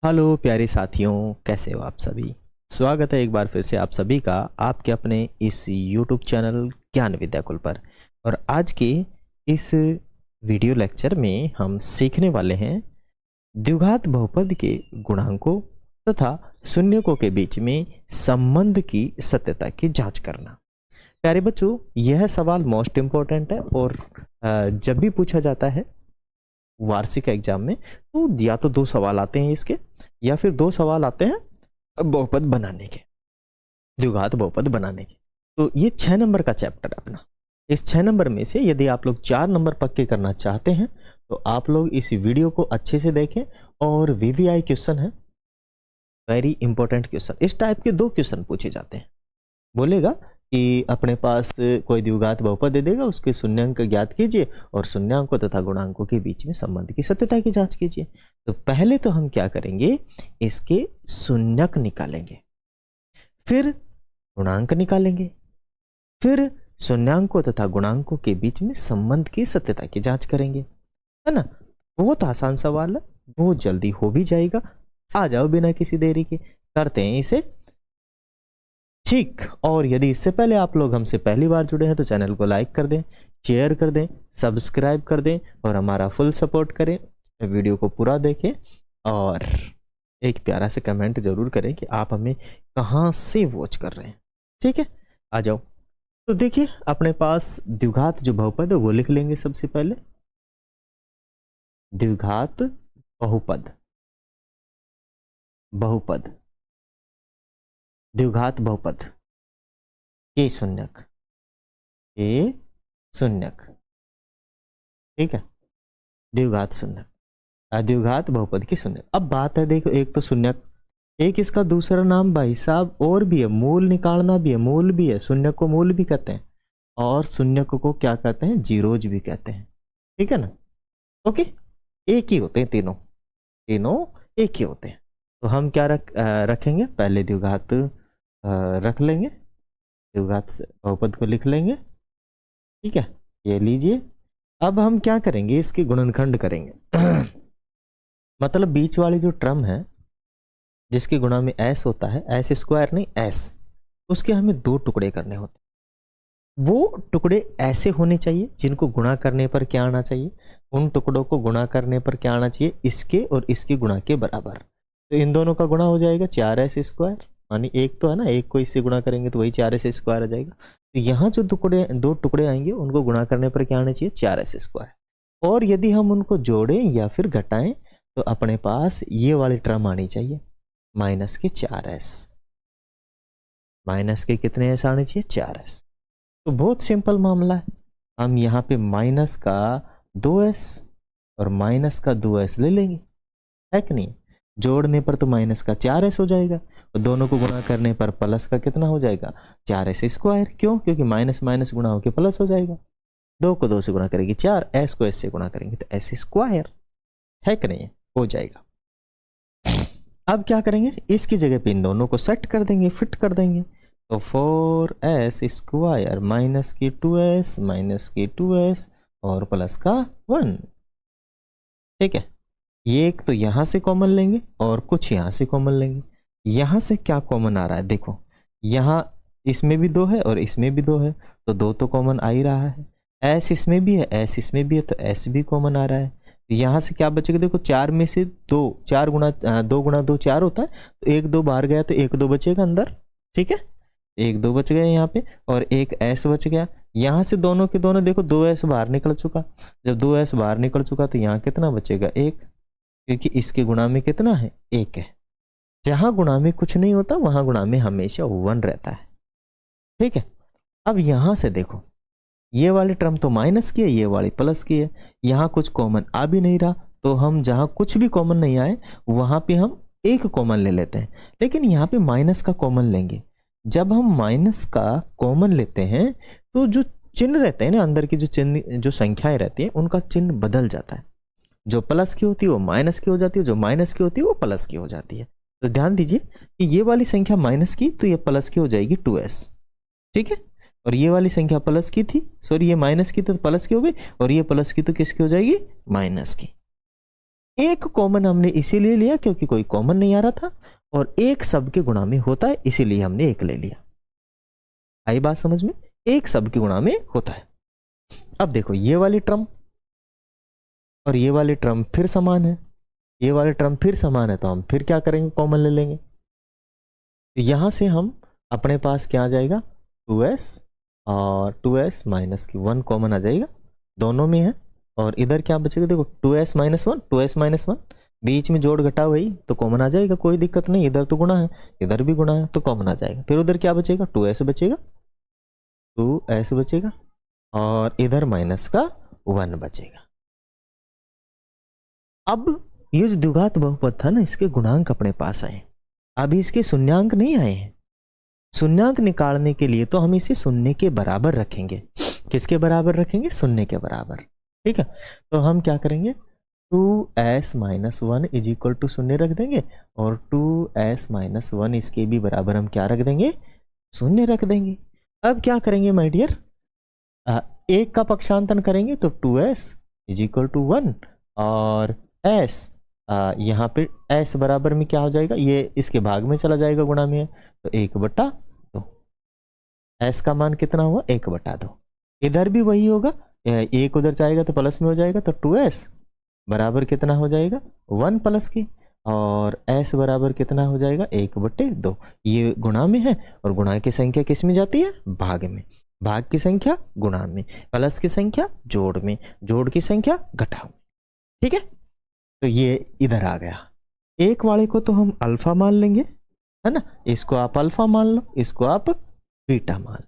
Hello प्यारे साथियों, कैसे हो आप सभी। स्वागत है एक बार फिर से आप सभी का आपके अपने इस यूट्यूब चैनल ज्ञान विद्याकुल पर। और आज के इस वीडियो लेक्चर में हम सीखने वाले हैं द्विघात बहुपद के गुणांकों तथा शून्यकों के बीच में संबंध की सत्यता की जांच करना। प्यारे बच्चों, यह सवाल मोस्ट इम्पोर्टेंट है और जब भी पूछा जाता है वार्षिक एग्जाम में तो या तो 2 सवाल आते हैं इसके, या फिर 2 सवाल आते हैं बहुपद बनाने के, द्विघात बहुपद बनाने के। तो ये 6 नंबर का चैप्टर है अपना। इस 6 नंबर में से यदि आप लोग 4 नंबर पक्के करना चाहते हैं तो आप लोग इस वीडियो को अच्छे से देखें। और वीवीआई क्वेश्चन है, वेरी इंपॉर्टेंट क्वेश्चन। इस टाइप के 2 क्वेश्चन पूछे जाते हैं। बोलेगा कि अपने पास कोई द्विघात बहुपद दे देगा, उसके शून्यांक ज्ञात कीजिए और शून्यांकों तथा गुणांकों के बीच में संबंध की सत्यता की जांच कीजिए। तो पहले तो हम क्या करेंगे, इसके शून्यक निकालेंगे, फिर गुणांक निकालेंगे, फिर शून्यांकों तथा गुणांकों के बीच में संबंध की सत्यता की जांच करेंगे, है ना। बहुत आसान सवाल है, बहुत जल्दी हो भी जाएगा। आ जाओ बिना किसी देरी के, करते हैं इसे, ठीक। और यदि इससे पहले आप लोग हमसे पहली बार जुड़े हैं तो चैनल को लाइक कर दें, शेयर कर दें, सब्सक्राइब कर दें और हमारा फुल सपोर्ट करें। वीडियो को पूरा देखें और एक प्यारा से कमेंट जरूर करें कि आप हमें कहाँ से वॉच कर रहे हैं, ठीक है। आ जाओ। तो देखिए, अपने पास द्विघात जो बहुपद है वो लिख लेंगे सबसे पहले। द्विघात बहुपद, बहुपद, द्विघात बहुपद के शून्यक, के शून्यक, ठीक है। द्विघात शून्यक, द्विघात बहुपद की शून्यक। अब बात है, देखो, एक तो शून्यक, एक इसका दूसरा नाम भाई साहब और भी है, मूल निकालना भी है, मूल भी है। शून्यक को मूल भी कहते हैं और शून्यक को क्या कहते हैं, जीरोज भी कहते हैं, ठीक है ना। ओके, एक ही होते हैं तीनों, तीनों एक ही होते हैं। तो हम क्या रखेंगे, पहले द्विघात रख लेंगे, द्विघात बहुपद को लिख लेंगे, ठीक है। ये लीजिए। अब हम क्या करेंगे, इसके गुणनखंड करेंगे। मतलब बीच वाली जो टर्म है जिसके गुणा में एस होता है, एस स्क्वायर नहीं एस, उसके हमें 2 टुकड़े करने होते हैं। वो टुकड़े ऐसे होने चाहिए जिनको गुणा करने पर क्या आना चाहिए, उन टुकड़ों को गुणा करने पर क्या आना चाहिए, इसके और इसके गुणा के बराबर। तो इन दोनों का गुणा हो जाएगा 4s स्क्वायर, यानी एक तो है ना, एक को इससे गुणा करेंगे तो वही 4s स्क्वायर आ जाएगा। तो यहाँ जो 2 टुकड़े आएंगे उनको गुणा करने पर क्या आना चाहिए, 4s स्क्वायर। और यदि हम उनको जोड़ें या फिर घटाएं तो अपने पास ये वाली टर्म आनी चाहिए, माइनस के 4s, माइनस के कितने एस आने चाहिए, 4s। तो बहुत सिंपल मामला है, हम यहाँ पे माइनस का 2s और माइनस का 2s ले लेंगे, है कि नहीं। जोड़ने पर तो माइनस का 4s हो जाएगा और दोनों को गुणा करने पर प्लस का कितना हो जाएगा, 4s स्क्वायर। क्यों, क्योंकि माइनस माइनस गुणा होकर प्लस हो जाएगा। 2 को 2 से गुणा करेंगे 4, s को s से गुणा करेंगे तो s स्क्वायर, है कि नहीं, हो जाएगा। अब क्या करेंगे, इसकी जगह पे इन दोनों को सेट कर देंगे, फिट कर देंगे। तो 4s स्क्वायर माइनस की 2s, माइनस की 2s और प्लस का 1, ठीक है। ये एक तो यहां से कॉमन लेंगे और कुछ यहां से कॉमन लेंगे। यहां से क्या कॉमन आ रहा है, देखो, यहां इसमें भी 2 है और इसमें भी 2 है, तो 2 तो कॉमन आ ही रहा है। s इसमें भी है, s इसमें भी है, तो s भी कॉमन आ रहा है। तो यहां से क्या बचेगा, देखो, 4 में से 2, 4 गुणा 2 गुणा 2 4 होता है, तो 1 2 बाहर गया तो 1 2 बचेगा अंदर, ठीक है। 1 2 बच गया यहाँ पे और एक s बच गया। यहाँ से दोनों के दोनों देखो 2s बाहर निकल चुका। जब 2s बाहर निकल चुका तो यहाँ कितना बचेगा, 1, क्योंकि इसके गुणा में कितना है, 1 है। जहां गुणा में कुछ नहीं होता वहां गुणा में हमेशा 1 रहता है, ठीक है। अब यहां से देखो, ये वाली टर्म तो माइनस की है, ये वाली प्लस की है, यहाँ कुछ कॉमन आ भी नहीं रहा, तो हम जहां कुछ भी कॉमन नहीं आए वहां पे हम एक कॉमन ले लेते हैं। लेकिन यहाँ पे माइनस का कॉमन लेंगे। जब हम माइनस का कॉमन लेते हैं तो जो चिन्ह रहते हैं ना, अंदर की जो चिन्ह, जो संख्याएं रहती है, उनका चिन्ह बदल जाता है। जो प्लस की होती है वो माइनस की हो जाती है, जो माइनस की होती है वो प्लस की हो जाती है। तो ध्यान दीजिए कि ये वाली संख्या माइनस की तो ये प्लस की हो जाएगी 2s, ठीक है। और ये वाली संख्या प्लस की थी, सॉरी ये माइनस की तो प्लस की हो गई, और ये प्लस की तो किसकी हो जाएगी, माइनस की। एक कॉमन हमने इसीलिए लिया क्योंकि कोई कॉमन नहीं आ रहा था, और एक सब के गुणा में होता है इसीलिए हमने एक ले लिया। आई बात समझ में? एक सब के गुणा में होता है। अब देखो ये वाली टर्म और ये वाली टर्म फिर समान है, ये वाली टर्म फिर समान है, तो हम फिर क्या करेंगे, कॉमन ले लेंगे। तो यहां से हम अपने पास क्या आ जाएगा, 2s और 2s माइनस की 1 कॉमन आ जाएगा, दोनों में है। और इधर क्या बचेगा, देखो 2s माइनस 1, 2s माइनस 1, बीच में जोड़ घटा वही तो कॉमन आ जाएगा, कोई दिक्कत नहीं। इधर तो गुणा है, इधर भी गुणा है, तो कॉमन आ जाएगा। फिर उधर क्या बचेगा, 2s बचेगा, 2s बचेगा, और इधर माइनस का 1 बचेगा। अब ये जो द्विघात बहुपद था ना, इसके गुणांक अपने पास आए, अभी इसके शून्यांक नहीं आए हैं। शून्यांक निकालने के लिए तो हम इसे शून्य के बराबर रखेंगे। किसके बराबर रखेंगे, शून्य के बराबर, ठीक है। तो हम क्या करेंगे, 2s minus 1 is equal to शून्य रख देंगे, और 2s माइनस 1 इसके भी बराबर हम क्या रख देंगे, शून्य रख देंगे। अब क्या करेंगे माय डियर, एक का पक्षांतन करेंगे तो 2s इज इक्वल टू 1, और s यहाँ पे s बराबर में क्या हो जाएगा, ये इसके भाग में चला जाएगा, गुणा में है तो 1/2। s का मान कितना हुआ, 1/2। इधर भी वही होगा, एक उधर जाएगा तो प्लस में हो जाएगा, तो 2s बराबर कितना हो जाएगा, 1 प्लस की, और s बराबर कितना हो जाएगा, 1/2। ये गुणा में है, और गुणा की संख्या किस में जाती है, भाग में। भाग की संख्या गुणा में, प्लस की संख्या जोड़ में, जोड़ की संख्या घटाव में, ठीक है। तो ये इधर आ गया। एक वाले को तो हम अल्फा मान लेंगे, है ना, इसको आप अल्फा मान लो, इसको आप बीटा मान लो,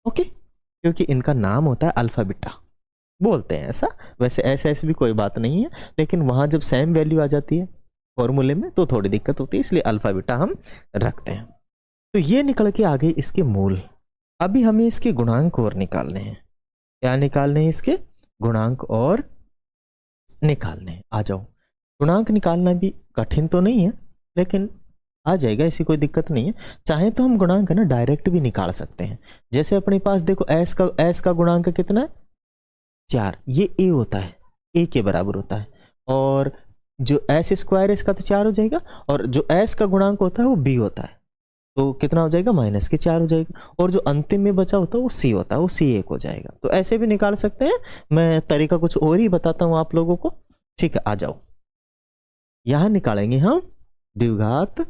ओके, क्योंकि इनका नाम होता है अल्फा बीटा, बोलते हैं ऐसा। वैसे ऐसे भी कोई बात नहीं है, लेकिन वहां जब सेम वैल्यू आ जाती है फॉर्मूले में तो थोड़ी दिक्कत होती है, इसलिए अल्फा बीटा हम रखते हैं। तो ये निकल के आ गए इसके मूल। अभी हमें इसके गुणांक और निकालने हैं। क्या निकालने हैं, इसके गुणांक और निकालने हैं। आ जाओ, गुणांक निकालना भी कठिन तो नहीं है, लेकिन आ जाएगा, ऐसी कोई दिक्कत नहीं है। चाहे तो हम गुणांक ना डायरेक्ट भी निकाल सकते हैं। जैसे अपने पास देखो s का गुणांक कितना है, 4, ये a होता है, a के बराबर होता है, और जो s² इसका तो 4 हो जाएगा, और जो s का गुणांक होता है वो b होता है, तो कितना हो जाएगा, -4 हो जाएगा, और जो अंतिम में बचा होता है वो c होता है, वो c1 हो जाएगा। तो ऐसे भी निकाल सकते हैं, मैं तरीका कुछ और ही बताता हूं आप लोगों को, ठीक है। आ जाओ, यहां निकालेंगे हम द्विघात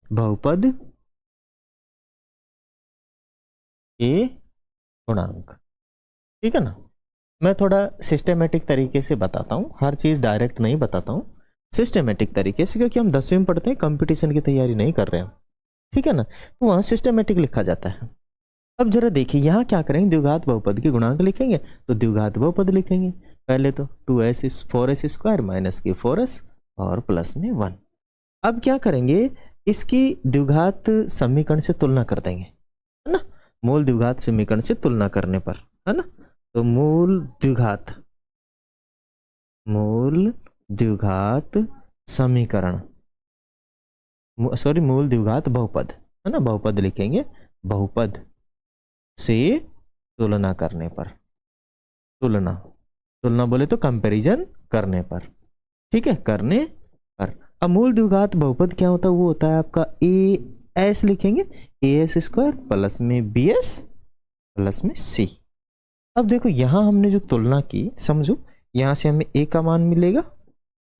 बहुपद के गुणांक, ठीक है ना। मैं थोड़ा सिस्टेमेटिक तरीके से बताता हूँ, हर चीज डायरेक्ट नहीं बताता हूँ, सिस्टेमेटिक तरीके से, क्योंकि हम 10वीं में पढ़ते हैं, कंपटीशन की तैयारी नहीं कर रहे हैं, ठीक है ना, तो वहां सिस्टेमेटिक लिखा जाता है। अब जरा देखिए यहाँ क्या करेंगे, द्विघात बहुपद के गुणांक लिखेंगे, तो द्विघात बहुपद लिखेंगे। पहले तो 4s² माइनस की 4s और प्लस में 1। अब क्या करेंगे, इसकी द्विघात समीकरण से तुलना कर देंगे, है ना, मूल द्विघात समीकरण से तुलना करने पर, है ना। तो मूल द्विघात समीकरण, सॉरी मूल द्विघात बहुपद, है ना, बहुपद लिखेंगे, बहुपद से तुलना करने पर, तुलना बोले तो कंपैरिजन करने पर, ठीक है, करने पर। अब मूल द्विघात बहुपद क्या होता है, वो होता है आपका as लिखेंगे, as² प्लस में bs प्लस में c। अब देखो यहां हमने जो तुलना की, समझो, यहां से हमें a का मान मिलेगा,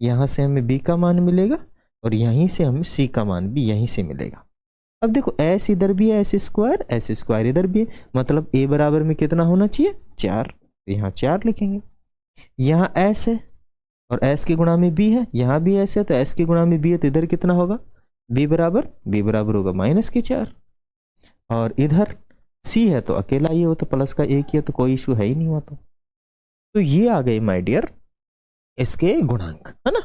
यहां से हमें b का मान मिलेगा, और यहीं से हमें c का मान भी यहीं से मिलेगा। अब देखो s इधर भी है, s² इधर भी है, मतलब a बराबर में कितना होना चाहिए, 4, तो यहाँ 4 लिखेंगे। यहाँ s है और s के गुणा में b है, यहाँ भी s है तो s के गुणा में b है, तो इधर कितना होगा, b बराबर होगा -4, और इधर c है तो अकेला ही हो, तो प्लस का एक ही है, तो कोई इशू है ही नहीं हुआ। तो ये आ गए माय डियर इसके गुणांक, है ना,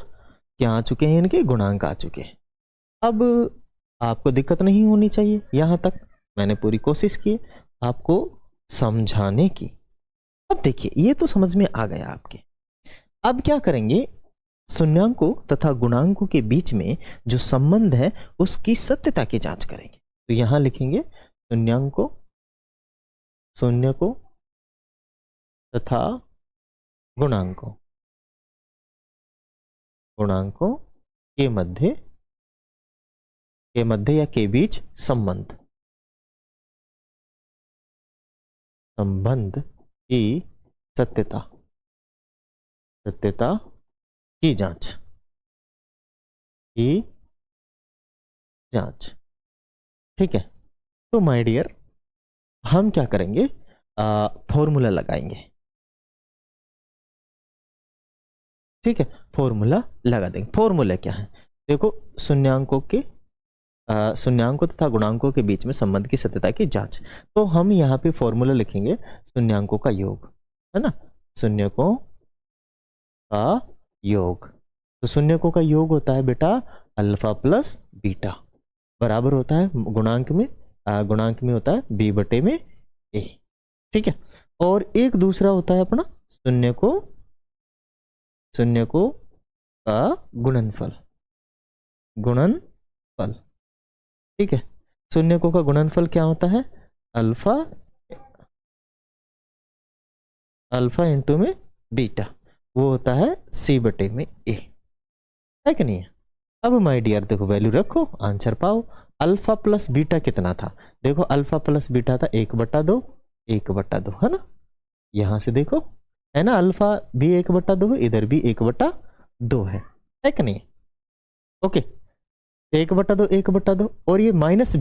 क्या आ चुके हैं, इनके गुणांक आ चुके हैं। अब आपको दिक्कत नहीं होनी चाहिए, यहां तक मैंने पूरी कोशिश की आपको समझाने की। अब देखिए ये तो समझ में आ गया आपके। अब क्या करेंगे, शून्यांकों तथा गुणांकों के बीच में जो संबंध है उसकी सत्यता की जांच करेंगे। तो यहां लिखेंगे शून्य को तथा गुणांकों के मध्य या के बीच संबंध की सत्यता की जांच ठीक है। तो माय डियर, हम क्या करेंगे, फॉर्मूला लगाएंगे। ठीक है, फॉर्मूला लगा देंगे। फॉर्मूला क्या है, देखो, शून्यांकों तथा गुणांकों के बीच में संबंध की सत्यता की जांच। तो हम यहाँ पे फॉर्मूला लिखेंगे शून्यांकों का योग, है ना, शून्यकों का योग। तो शून्यकों का योग होता है बेटा अल्फा प्लस बीटा, बराबर होता है गुणांक में होता है b बटे में a। ठीक है, और एक दूसरा होता है अपना शून्यकों का गुणनफल। ठीक है, शून्यकों का गुणनफल क्या होता है, अल्फा इंटू में बीटा, वो होता है c बटे में a, है कि नहीं है। अब माय डियर देखो, वैल्यू रखो, आंसर पाओ। अल्फा प्लस बीटा कितना था, देखो अल्फा प्लस बीटा था 1/2, है ना, यहां से देखो, है ना, अल्फा भी 1/2, इधर भी 1/2 है कि नहीं। ओके, 1/2 और ये माइनस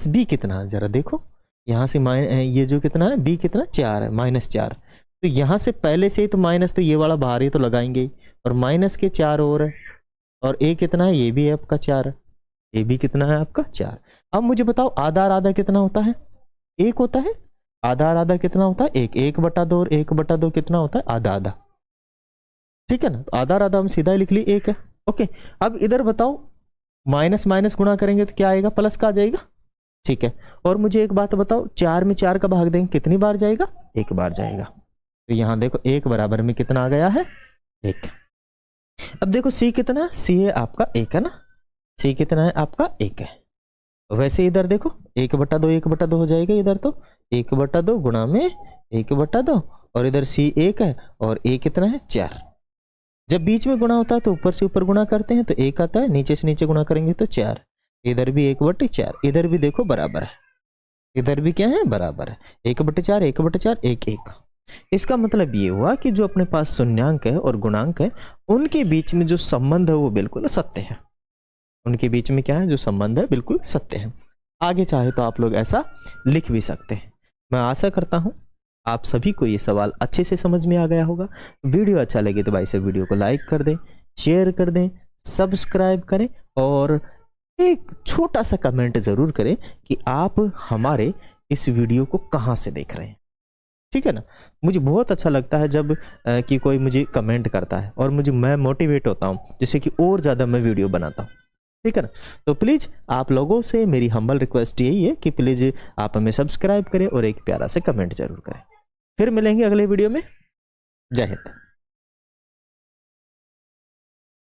बी कितना, जरा देखो यहां से, ये जो कितना है b कितना 4 है, -4। तो यहां से पहले से ही तो माइनस, तो ये वाला बाहर ही तो लगाएंगे, और माइनस के 4 और है, और a कितना है, ये भी है आपका 4, ये भी कितना है आपका 4। अब मुझे बताओ आधा कितना होता है, 1 होता है। आधा कितना होता है, 1/2 और 1/2 कितना होता है, आधा। ठीक है ना, तो आधा हम सीधा लिख ली 1 है। ओके, अब इधर बताओ, माइनस गुणा करेंगे तो क्या आएगा, प्लस का आ जाएगा। ठीक है, और मुझे एक बात बताओ, 4 में 4 का भाग देंगे कितनी बार जाएगा, 1 बार जाएगा। तो यहां देखो 1 बराबर में कितना आ गया है, 1। अब देखो c कितना, c है आपका 1, है ना, c कितना है आपका 1 है। वैसे इधर देखो 1/2 हो जाएगा, इधर तो 1/2 गुणा में 1/2, और इधर c 1 है और a कितना है 4। जब बीच में गुणा होता है तो ऊपर से ऊपर गुणा करते हैं तो 1 आता है, नीचे से नीचे गुणा करेंगे तो 4। इधर भी 1/4, इधर भी देखो बराबर है, इधर भी क्या है, बराबर है, 1/4 1/1। इसका मतलब ये हुआ कि जो अपने पास शून्यांक है और गुणांक है, उनके बीच में जो संबंध है वो बिल्कुल सत्य है। उनके बीच में क्या है, जो संबंध है बिल्कुल सत्य है। आगे चाहे तो आप लोग ऐसा लिख भी सकते हैं। मैं आशा करता हूं आप सभी को ये सवाल अच्छे से समझ में आ गया होगा। वीडियो अच्छा लगे तो भाई से वीडियो को लाइक कर दें, शेयर कर दें, सब्सक्राइब करें, और एक छोटा सा कमेंट जरूर करें कि आप हमारे इस वीडियो को कहां से देख रहे हैं। ठीक है ना, मुझे बहुत अच्छा लगता है जब कि कोई मुझे कमेंट करता है, और मैं मोटिवेट होता हूं, जिससे कि और ज़्यादा मैं वीडियो बनाता हूं। ठीक है ना, तो प्लीज़ आप लोगों से मेरी हम्बल रिक्वेस्ट यही है कि प्लीज़ आप हमें सब्सक्राइब करें और एक प्यारा से कमेंट जरूर करें। फिर मिलेंगे अगले वीडियो में। जय हिंद।